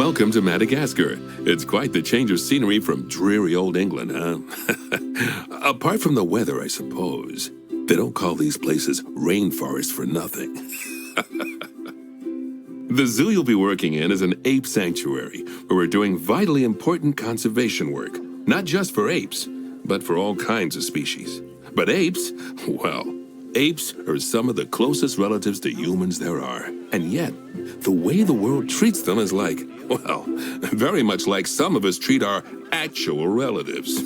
Welcome to Madagascar. It's quite the change of scenery from dreary old England, huh? Apart from the weather, I suppose. They don't call these places rainforests for nothing. The zoo you'll be working in is an ape sanctuary, where we're doing vitally important conservation work. Not just for apes, but for all kinds of species. But apes, well, apes are some of the closest relatives to humans there are. And yet, the way the world treats them is like, well, very much like some of us treat our actual relatives.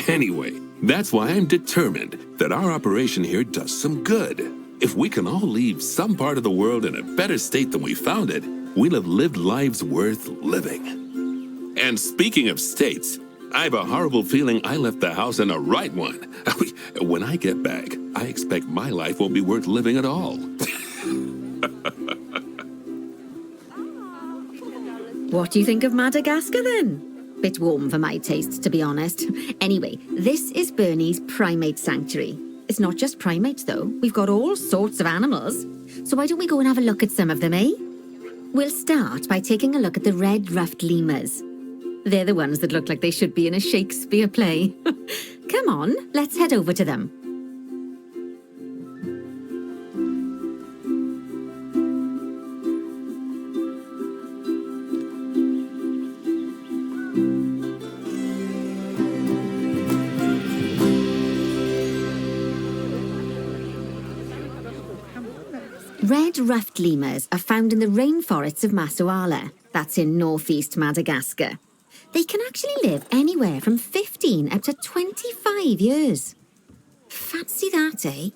Anyway, that's why I'm determined that our operation here does some good. If we can all leave some part of the world in a better state than we found it, we'll have lived lives worth living. And speaking of states, I have a horrible feeling I left the house in the right one. When I get back, I expect my life won't be worth living at all. What do you think of Madagascar, then? Bit warm for my taste, to be honest. Anyway, this is Bernie's primate sanctuary. It's not just primates, though. We've got all sorts of animals. So why don't we go and have a look at some of them, eh? We'll start by taking a look at the red-ruffed lemurs. They're the ones that look like they should be in a Shakespeare play. Come on, let's head over to them. Red-ruffed lemurs are found in the rainforests of Massoala. That's in northeast Madagascar. They can actually live anywhere from 15 up to 25 years. Fancy that, eh?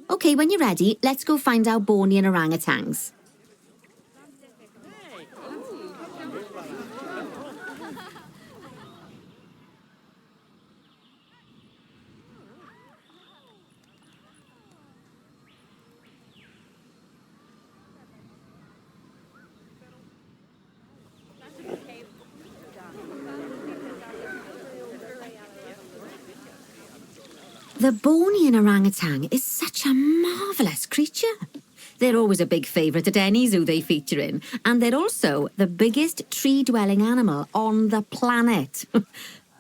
OK, when you're ready, let's go find our Bornean orangutans. The Bornean orangutan is such a marvellous creature. They're always a big favourite at any zoo they feature in, and they're also the biggest tree-dwelling animal on the planet.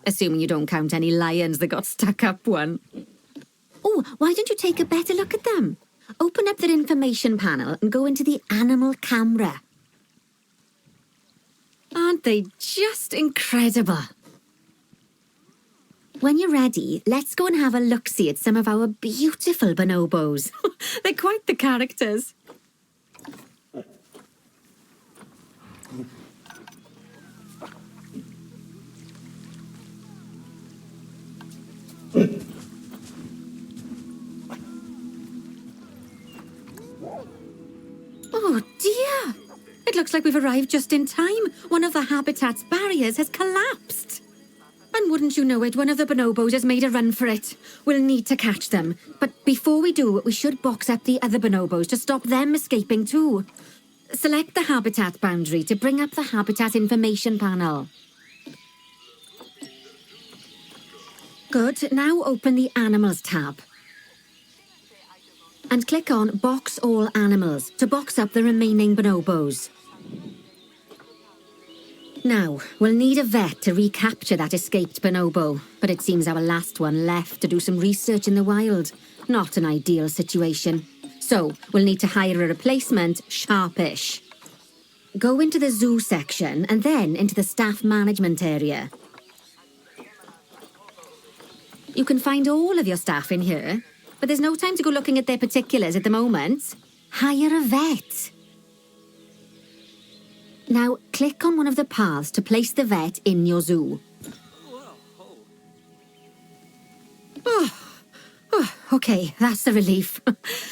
Assuming you don't count any lions that got stuck up one. Oh, why don't you take a better look at them? Open up their information panel and go into the animal camera. Aren't they just incredible? When you're ready, let's go and have a look-see at some of our beautiful bonobos. They're quite the characters. Oh dear! It looks like we've arrived just in time. One of the habitat's barriers has collapsed. And wouldn't you know it, one of the bonobos has made a run for it. We'll need to catch them. But before we do, we should box up the other bonobos to stop them escaping too. Select the habitat boundary to bring up the habitat information panel. Good, now open the Animals tab. And click on Box All Animals to box up the remaining bonobos. Now, we'll need a vet to recapture that escaped bonobo, but it seems our last one left to do some research in the wild. Not an ideal situation. So, we'll need to hire a replacement sharpish. Go into the zoo section and then into the staff management area. You can find all of your staff in here, but there's no time to go looking at their particulars at the moment. Hire a vet. Now, click on one of the paths to place the vet in your zoo. OK, that's a relief.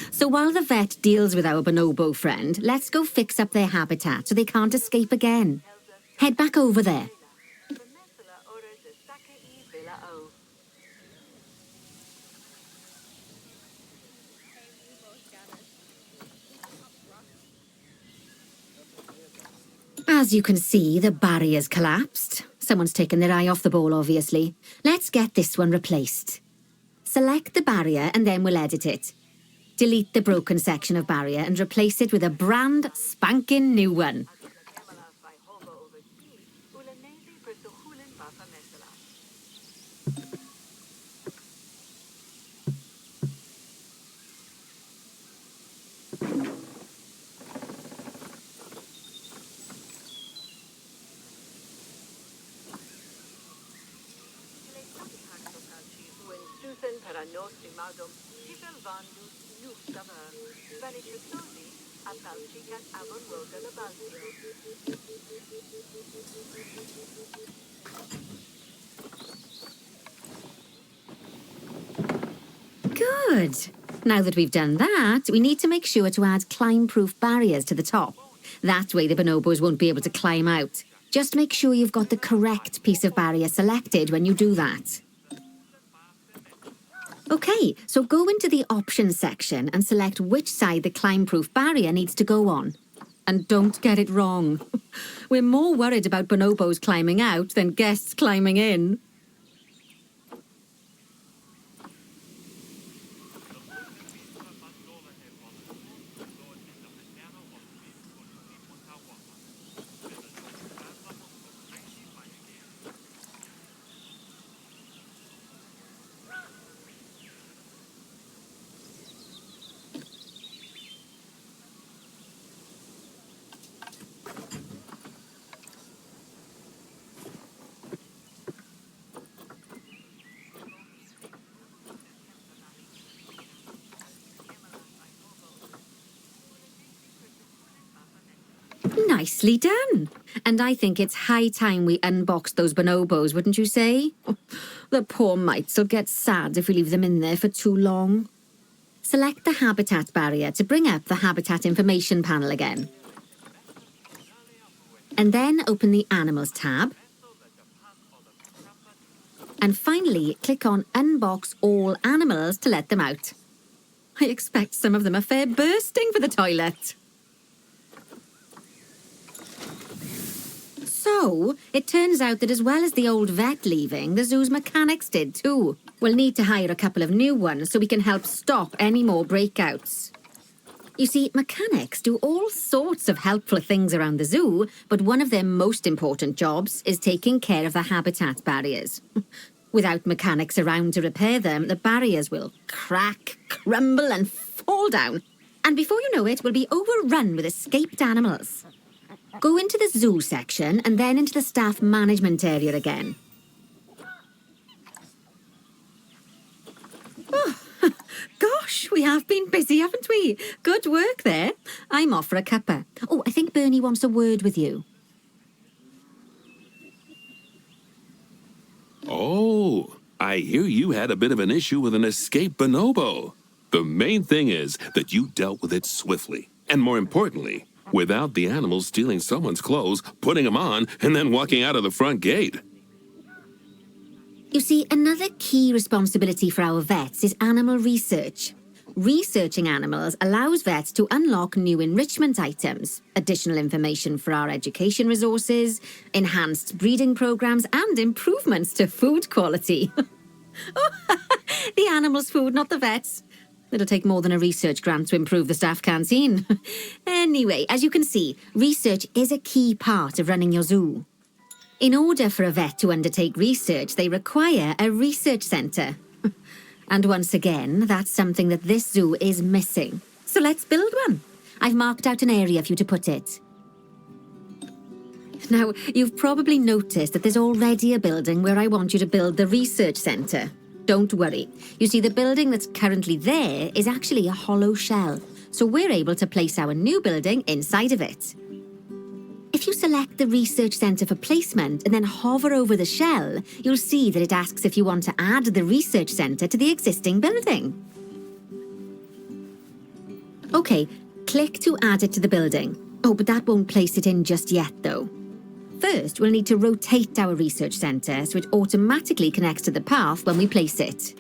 So while the vet deals with our bonobo friend, let's go fix up their habitat so they can't escape again. Head back over there. As you can see, the barrier's collapsed. Someone's taken their eye off the ball, obviously. Let's get this one replaced. Select the barrier and then we'll edit it. Delete the broken section of barrier and replace it with a brand spanking new one. Good. Now that we've done that, we need to make sure to add climb-proof barriers to the top. That way the bonobos won't be able to climb out. Just make sure you've got the correct piece of barrier selected when you do that. Okay, so go into the options section and select which side the climb-proof barrier needs to go on. And don't get it wrong. We're more worried about bonobos climbing out than guests climbing in. Nicely done. And I think it's high time we unboxed those bonobos, wouldn't you say? The poor mites will get sad if we leave them in there for too long. Select the habitat barrier to bring up the habitat information panel again. And then open the Animals tab. And finally, click on Unbox All Animals to let them out. I expect some of them are fair bursting for the toilet. So, it turns out that as well as the old vet leaving, the zoo's mechanics did too. We'll need to hire a couple of new ones so we can help stop any more breakouts. You see, mechanics do all sorts of helpful things around the zoo, but one of their most important jobs is taking care of the habitat barriers. Without mechanics around to repair them, the barriers will crack, crumble and fall down. And before you know it, we'll be overrun with escaped animals. Go into the zoo section and then into the staff management area again. Oh, gosh, we have been busy, haven't we? Good work there. I'm off for a cuppa. Oh, I think Bernie wants a word with you. Oh, I hear you had a bit of an issue with an escaped bonobo. The main thing is that you dealt with it swiftly, and more importantly, without the animals stealing someone's clothes, putting them on, and then walking out of the front gate. You see, another key responsibility for our vets is animal research. Researching animals allows vets to unlock new enrichment items, additional information for our education resources, enhanced breeding programs, and improvements to food quality. The animals' food, not the vets. It'll take more than a research grant to improve the staff canteen. Anyway, as you can see, research is a key part of running your zoo. In order for a vet to undertake research, they require a research centre. And once again, that's something that this zoo is missing. So let's build one. I've marked out an area for you to put it. Now, you've probably noticed that there's already a building where I want you to build the research centre. Don't worry. You see, the building that's currently there is actually a hollow shell, so we're able to place our new building inside of it. If you select the research centre for placement and then hover over the shell, you'll see that it asks if you want to add the research centre to the existing building. Okay, click to add it to the building. Oh, but that won't place it in just yet, though. First, we'll need to rotate our research centre so it automatically connects to the path when we place it.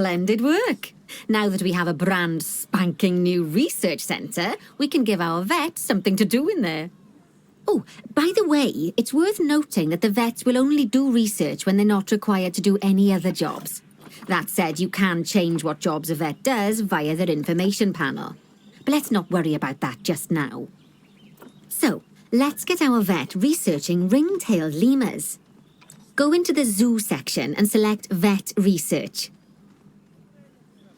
splendid work. Now that we have a brand spanking new research centre, we can give our vets something to do in there. Oh, by the way, it's worth noting that the vets will only do research when they're not required to do any other jobs. That said, you can change what jobs a vet does via their information panel. But let's not worry about that just now. So, let's get our vet researching ring-tailed lemurs. Go into the zoo section and select Vet Research.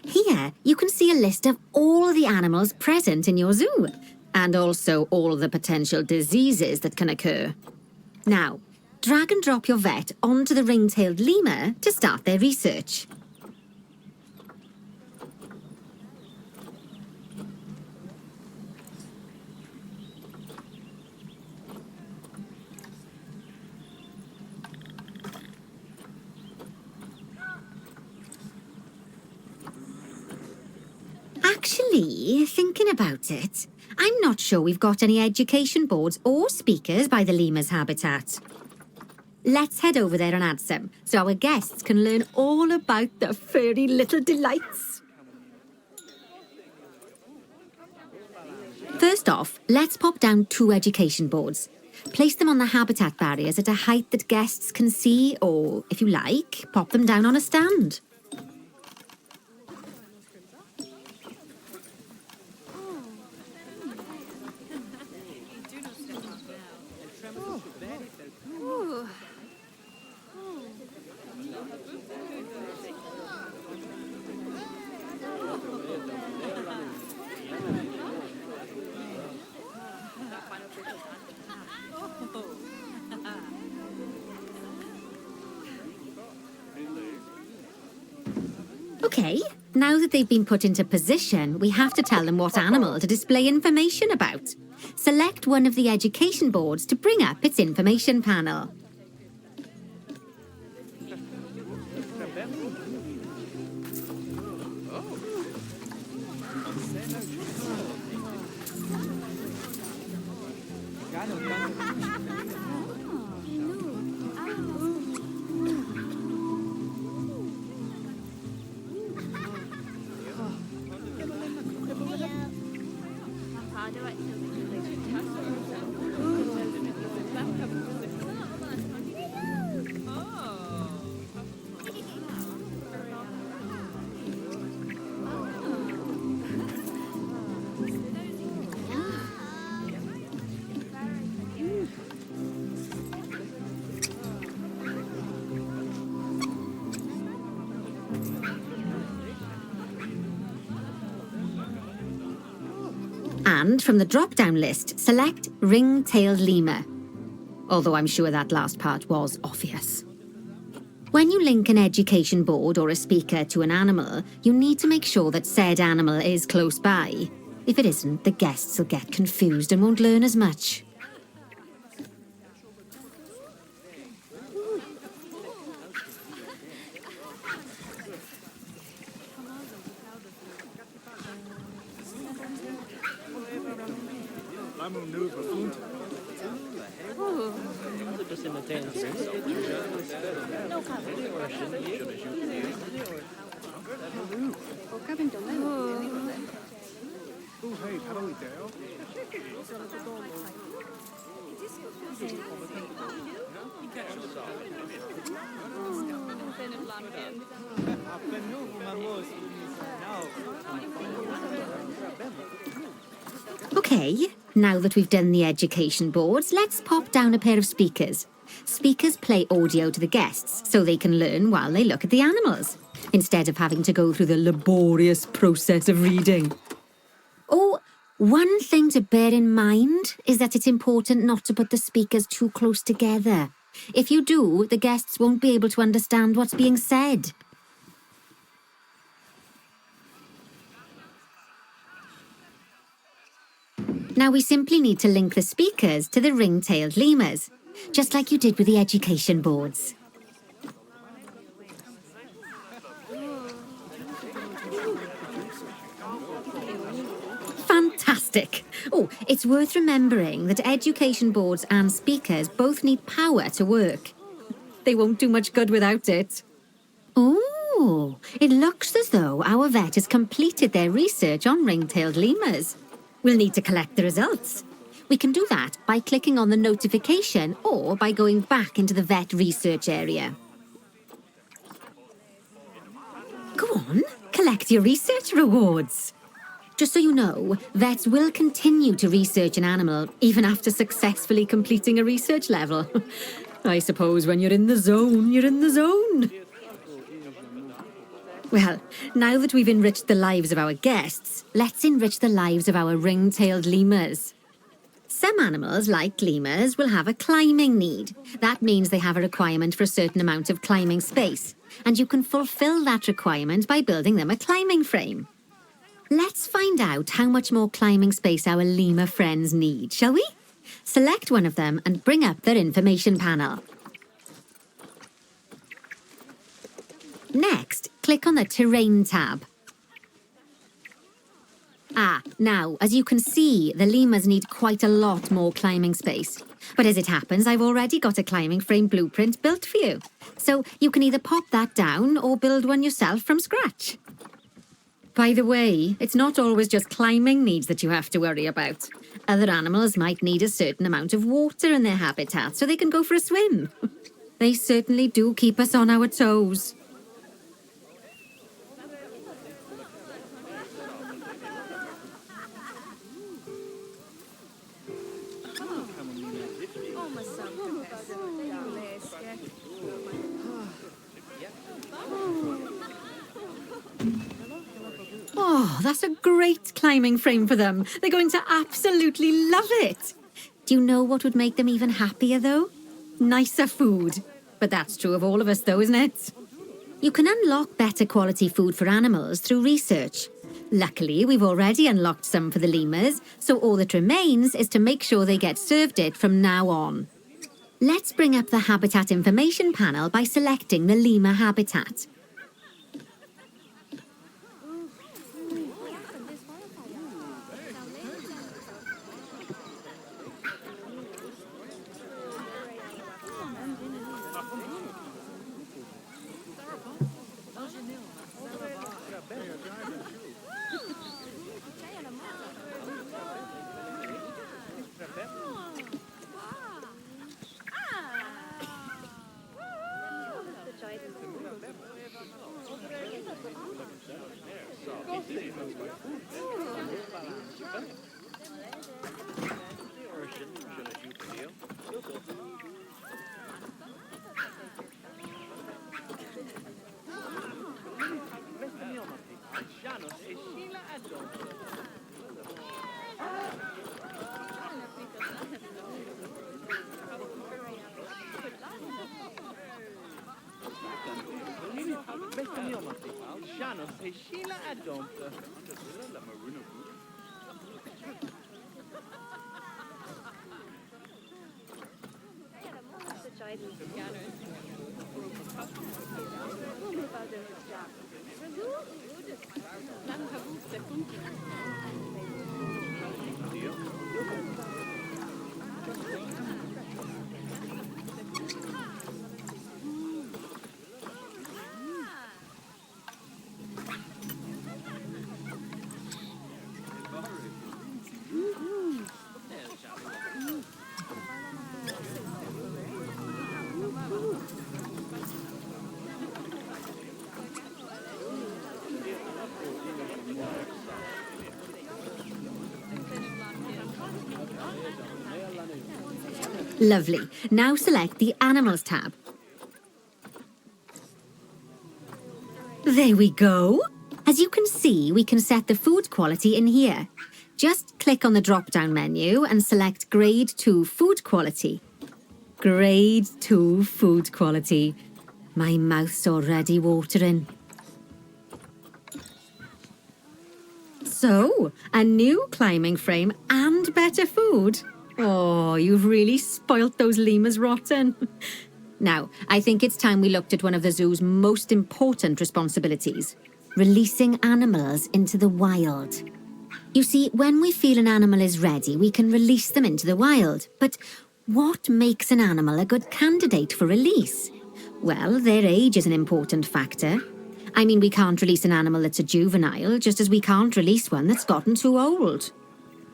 Here, you can see a list of all the animals present in your zoo, and also all the potential diseases that can occur. Now, drag and drop your vet onto the ring-tailed lemur to start their research. Actually, thinking about it, I'm not sure we've got any education boards or speakers by the lemur's habitat. Let's head over there and add some, so our guests can learn all about the furry little delights. First off, let's pop down 2 education boards. Place them on the habitat barriers at a height that guests can see, or, if you like, pop them down on a stand. Okay, now that they've been put into position, we have to tell them what animal to display information about. Select one of the education boards to bring up its information panel. And from the drop-down list, select ring-tailed lemur. Although I'm sure that last part was obvious. When you link an education board or a speaker to an animal, you need to make sure that said animal is close by. If it isn't, the guests will get confused and won't learn as much. Okay, now that we've done the education boards, let's pop down a pair of speakers. Speakers play audio to the guests so they can learn while they look at the animals, instead of having to go through the laborious process of reading. Oh, one thing to bear in mind is that it's important not to put the speakers too close together. If you do, the guests won't be able to understand what's being said. Now we simply need to link the speakers to the ring-tailed lemurs, just like you did with the education boards. Fantastic! Oh, it's worth remembering that education boards and speakers both need power to work. They won't do much good without it. Oh, Oh, it looks as though our vet has completed their research on ring-tailed lemurs. We'll need to collect the results. We can do that by clicking on the notification or by going back into the vet research area. Go on, collect your research rewards. Just so you know, vets will continue to research an animal even after successfully completing a research level. I suppose when you're in the zone, you're in the zone. Well, now that we've enriched the lives of our guests, let's enrich the lives of our ring-tailed lemurs. Some animals, like lemurs, will have a climbing need. That means they have a requirement for a certain amount of climbing space, and you can fulfill that requirement by building them a climbing frame. Let's find out how much more climbing space our lemur friends need, shall we? Select one of them and bring up their information panel. Next, click on the Terrain tab. Now, as you can see, the lemurs need quite a lot more climbing space. But as it happens, I've already got a climbing frame blueprint built for you. So you can either pop that down or build one yourself from scratch. By the way, it's not always just climbing needs that you have to worry about. Other animals might need a certain amount of water in their habitat so they can go for a swim. They certainly do keep us on our toes. Oh, that's a great climbing frame for them. They're going to absolutely love it. Do you know what would make them even happier, though? Nicer food. But that's true of all of us, though, isn't it? You can unlock better quality food for animals through research. Luckily, we've already unlocked some for the lemurs, so all that remains is to make sure they get served it from now on. Let's bring up the habitat information panel by selecting the lemur habitat. Lovely. Now select the Animals tab. There we go. As you can see, we can set the food quality in here. Just click on the drop-down menu and select Grade 2 Food Quality. Grade 2 Food Quality. My mouth's already watering. So, a new climbing frame and better food. Oh, you've really spoilt those lemurs rotten. Now, I think it's time we looked at one of the zoo's most important responsibilities, releasing animals into the wild. You see, when we feel an animal is ready, we can release them into the wild. But what makes an animal a good candidate for release? Well, their age is an important factor. I mean, we can't release an animal that's a juvenile, just as we can't release one that's gotten too old.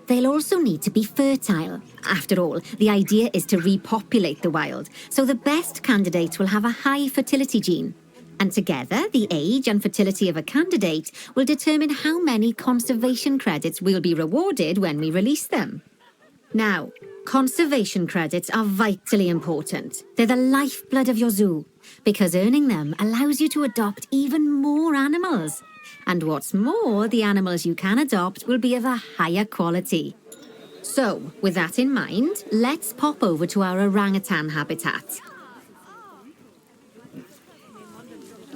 They'll also need to be fertile. After all, the idea is to repopulate the wild, so the best candidates will have a high fertility gene. And together, the age and fertility of a candidate will determine how many conservation credits will be rewarded when we release them. Now, conservation credits are vitally important. They're the lifeblood of your zoo, because earning them allows you to adopt even more animals. And what's more, the animals you can adopt will be of a higher quality. So, with that in mind, let's pop over to our orangutan habitat.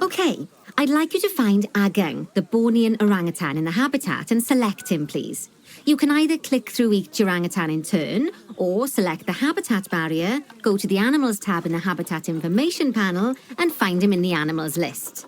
Okay, I'd like you to find Agang, the Bornean orangutan in the habitat, and select him, please. You can either click through each orangutan in turn, or select the habitat barrier, go to the animals tab in the habitat information panel, and find him in the animals list.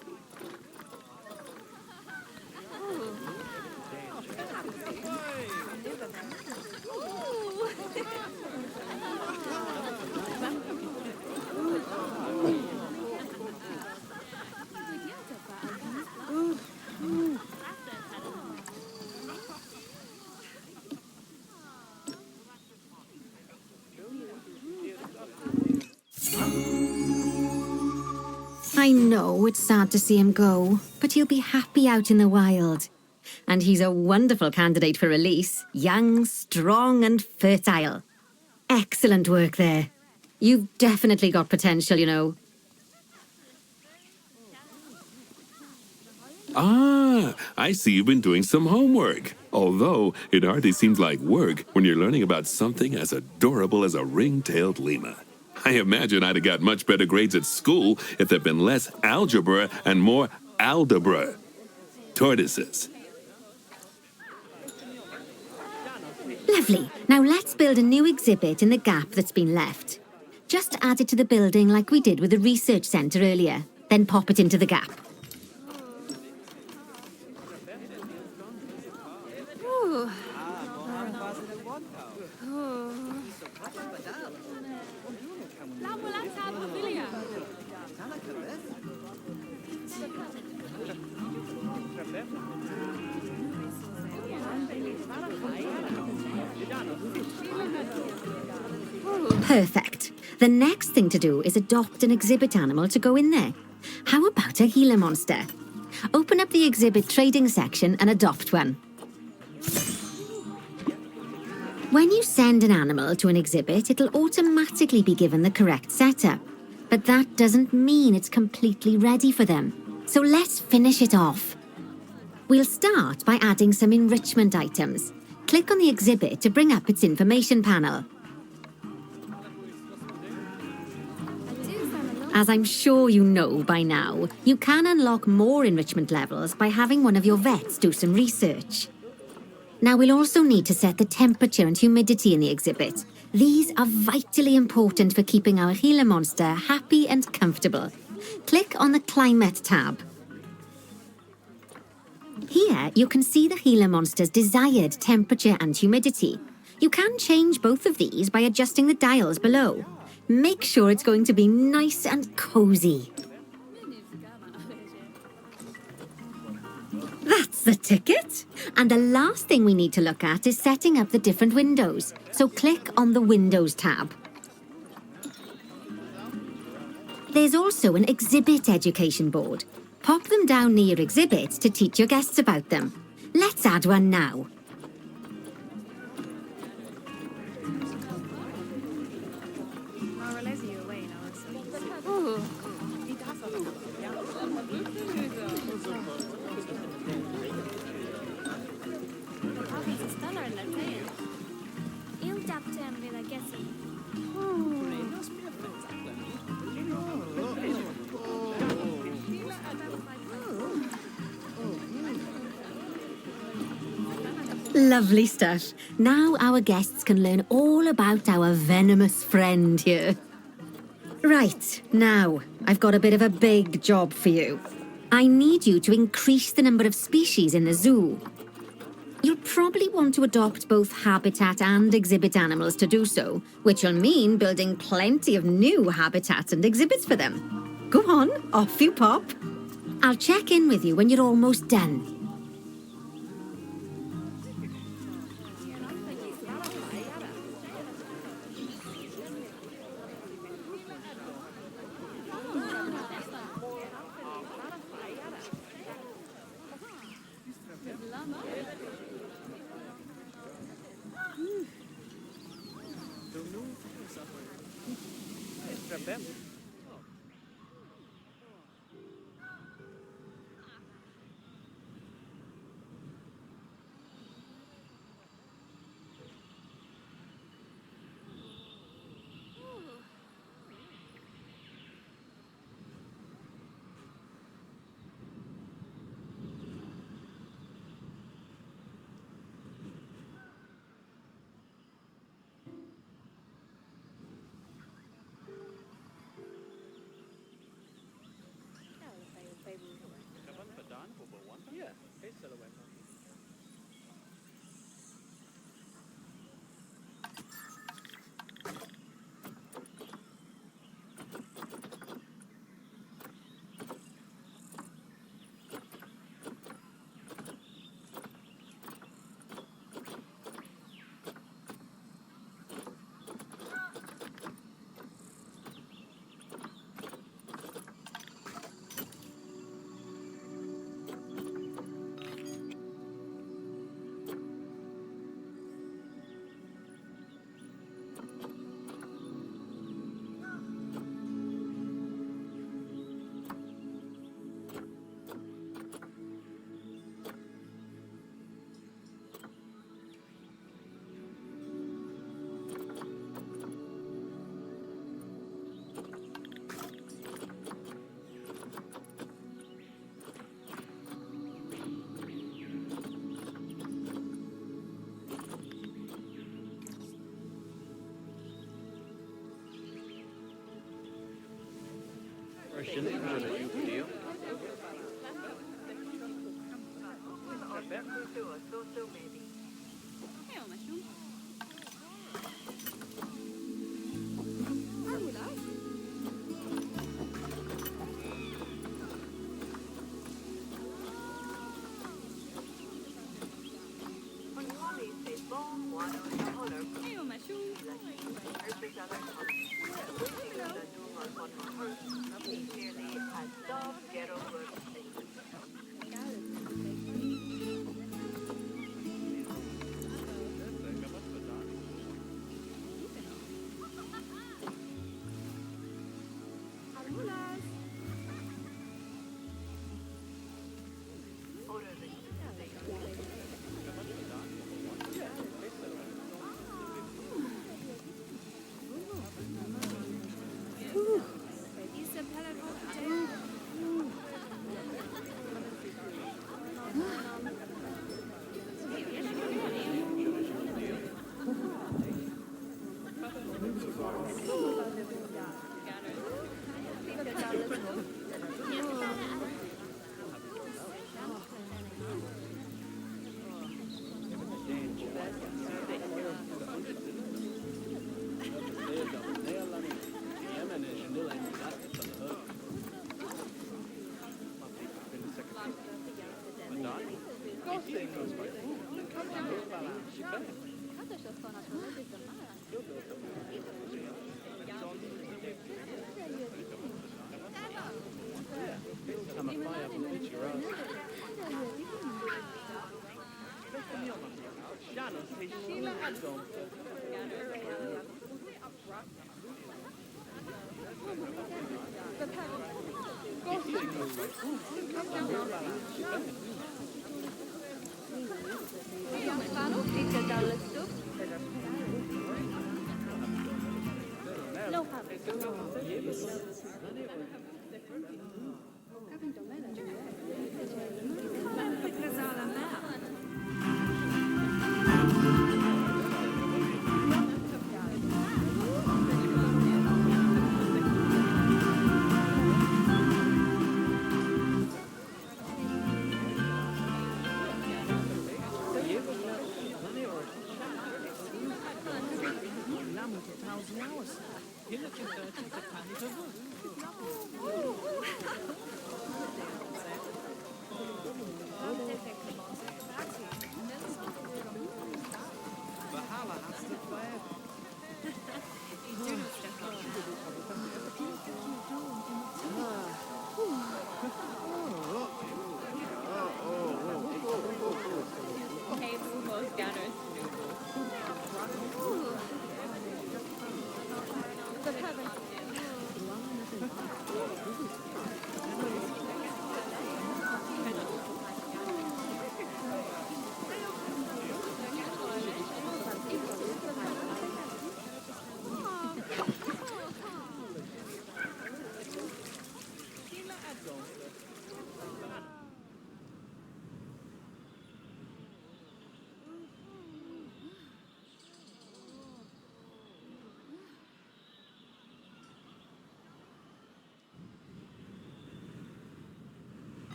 I know it's sad to see him go, but he'll be happy out in the wild. And he's a wonderful candidate for release, young, strong and fertile. Excellent work there. You've definitely got potential, you know. Ah, I see you've been doing some homework. Although it hardly seems like work when you're learning about something as adorable as a ring-tailed lemur. I imagine I'd have got much better grades at school if there'd been less algebra and more aldebra. Tortoises. Lovely. Now let's build a new exhibit in the gap that's been left. Just add it to the building like we did with the research centre earlier. Then pop it into the gap. Perfect. The next thing to do is adopt an exhibit animal to go in there. How about a Gila monster? Open up the exhibit trading section and adopt one. When you send an animal to an exhibit, it'll automatically be given the correct setup. But that doesn't mean it's completely ready for them. So let's finish it off. We'll start by adding some enrichment items. Click on the exhibit to bring up its information panel. As I'm sure you know by now, you can unlock more enrichment levels by having one of your vets do some research. Now we'll also need to set the temperature and humidity in the exhibit. These are vitally important for keeping our Gila monster happy and comfortable. Click on the Climate tab. Here you can see the Gila monster's desired temperature and humidity. You can change both of these by adjusting the dials below. Make sure it's going to be nice and cozy. That's the ticket. And the last thing we need to look at is setting up the different windows. So click on the Windows tab. There's also an exhibit education board. Pop them down near your exhibits to teach your guests about them. Let's add one now. Lovely stuff. Now our guests can learn all about our venomous friend here. Right, now, I've got a bit of a big job for you. I need you to increase the number of species in the zoo. You'll probably want to adopt both habitat and exhibit animals to do so, which will mean building plenty of new habitats and exhibits for them. Go on, off you pop. I'll check in with you when you're almost done.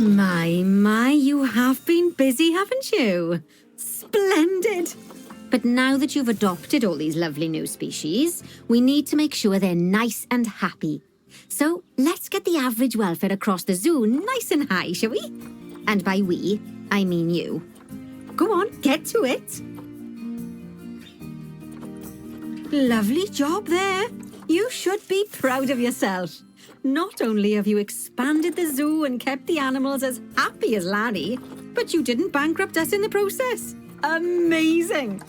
My, you have been busy, haven't you? Splendid! But now that you've adopted all these lovely new species, we need to make sure they're nice and happy. So let's get the average welfare across the zoo nice and high, shall we? And by we, I mean you. Go on, get to it. Lovely job there. You should be proud of yourself. Not only have you expanded the zoo and kept the animals as happy as Larry, but you didn't bankrupt us in the process. Amazing!